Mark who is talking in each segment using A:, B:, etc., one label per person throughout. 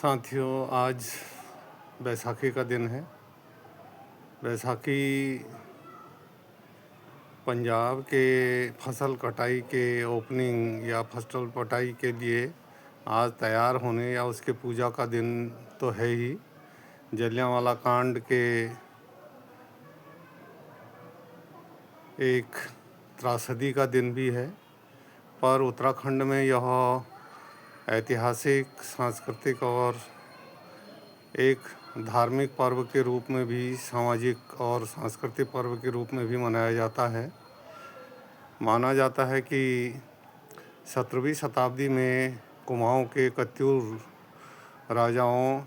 A: साथियों, आज बैसाखी का दिन है। बैसाखी पंजाब के फसल कटाई के ओपनिंग या फसल कटाई के लिए आज तैयार होने या उसके पूजा का दिन तो है ही। जलियांवाला कांड के एक त्रासदी का दिन भी है, पर उत्तराखंड में यह ऐतिहासिक, सांस्कृतिक और एक धार्मिक पर्व के रूप में भी, सामाजिक और सांस्कृतिक पर्व के रूप में भी मनाया जाता है। माना जाता है कि 17वीं शताब्दी में कुमाऊं के कत्यूर राजाओं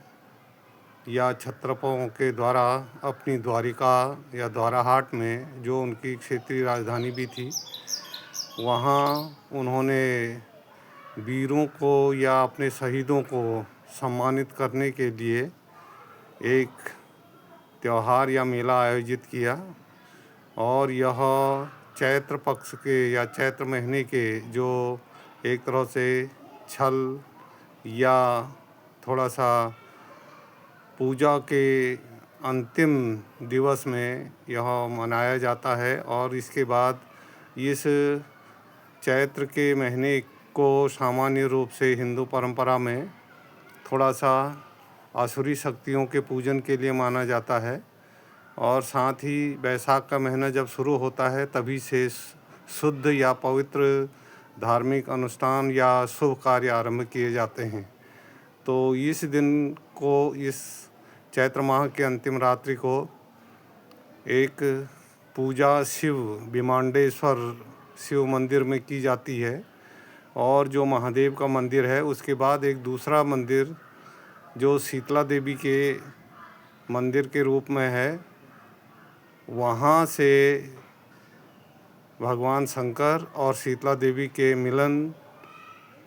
A: या क्षत्रपों के द्वारा अपनी द्वारिका या द्वाराहाट में, जो उनकी क्षेत्रीय राजधानी भी थी, वहाँ उन्होंने वीरों को या अपने शहीदों को सम्मानित करने के लिए एक त्यौहार या मेला आयोजित किया। और यह चैत्र पक्ष के या चैत्र महीने के, जो एक तरह से छल या थोड़ा सा पूजा के अंतिम दिवस में यह मनाया जाता है। और इसके बाद इस चैत्र के महीने को सामान्य रूप से हिंदू परंपरा में थोड़ा सा आसुरी शक्तियों के पूजन के लिए माना जाता है। और साथ ही बैसाख का महीना जब शुरू होता है, तभी से शुद्ध या पवित्र धार्मिक अनुष्ठान या शुभ कार्य आरंभ किए जाते हैं। तो इस दिन को, इस चैत्र माह के अंतिम रात्रि को एक पूजा शिव विमांडेश्वर शिव मंदिर में की जाती है। और जो महादेव का मंदिर है, उसके बाद एक दूसरा मंदिर जो शीतला देवी के मंदिर के रूप में है, वहाँ से भगवान शंकर और शीतला देवी के मिलन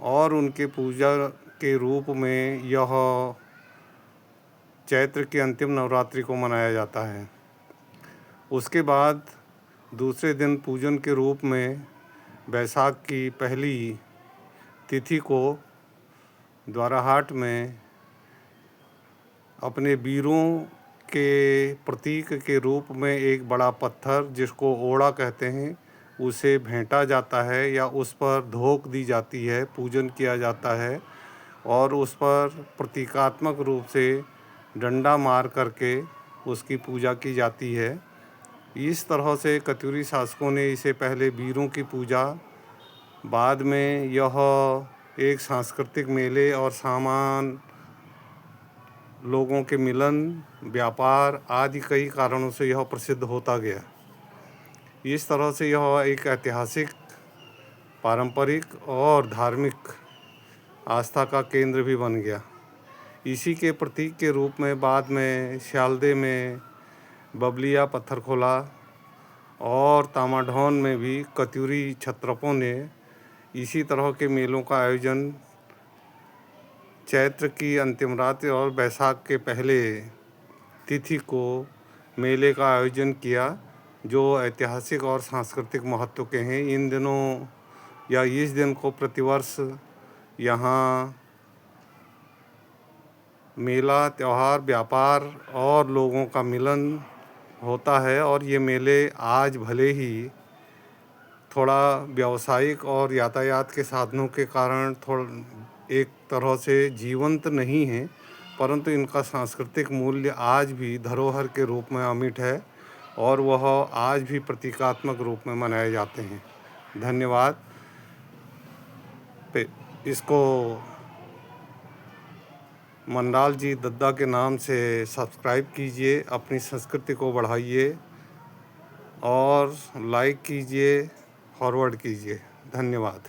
A: और उनके पूजा के रूप में यह चैत्र के अंतिम नवरात्रि को मनाया जाता है। उसके बाद दूसरे दिन पूजन के रूप में बैसाख की पहली तिथि को द्वाराहाट में अपने वीरों के प्रतीक के रूप में एक बड़ा पत्थर, जिसको ओड़ा कहते हैं, उसे भेंटा जाता है या उस पर धोक दी जाती है, पूजन किया जाता है। और उस पर प्रतीकात्मक रूप से डंडा मार करके उसकी पूजा की जाती है। इस तरह से कत्यूरी शासकों ने इसे पहले वीरों की पूजा, बाद में यह एक सांस्कृतिक मेले और सामान, लोगों के मिलन, व्यापार आदि कई कारणों से यह प्रसिद्ध होता गया। इस तरह से यह एक ऐतिहासिक, पारंपरिक और धार्मिक आस्था का केंद्र भी बन गया। इसी के प्रतीक के रूप में बाद में सियालदे में बबलिया पत्थरखोला और तामाढौन में भी कत्यूरी क्षत्रपों ने इसी तरह के मेलों का आयोजन चैत्र की अंतिम रात्रि और बैसाख के पहले तिथि को मेले का आयोजन किया, जो ऐतिहासिक और सांस्कृतिक महत्व के हैं। इन दिनों या इस दिन को प्रतिवर्ष यहाँ मेला, त्यौहार, व्यापार और लोगों का मिलन होता है। और ये मेले आज भले ही थोड़ा व्यावसायिक और यातायात के साधनों के कारण एक तरह से जीवंत नहीं है, परंतु इनका सांस्कृतिक मूल्य आज भी धरोहर के रूप में अमिट है और वह आज भी प्रतीकात्मक रूप में मनाए जाते हैं। धन्यवाद। इसको मंडाल जी दद्दा के नाम से सब्सक्राइब कीजिए, अपनी संस्कृति को बढ़ाइए और लाइक कीजिए, फॉरवर्ड कीजिए। धन्यवाद।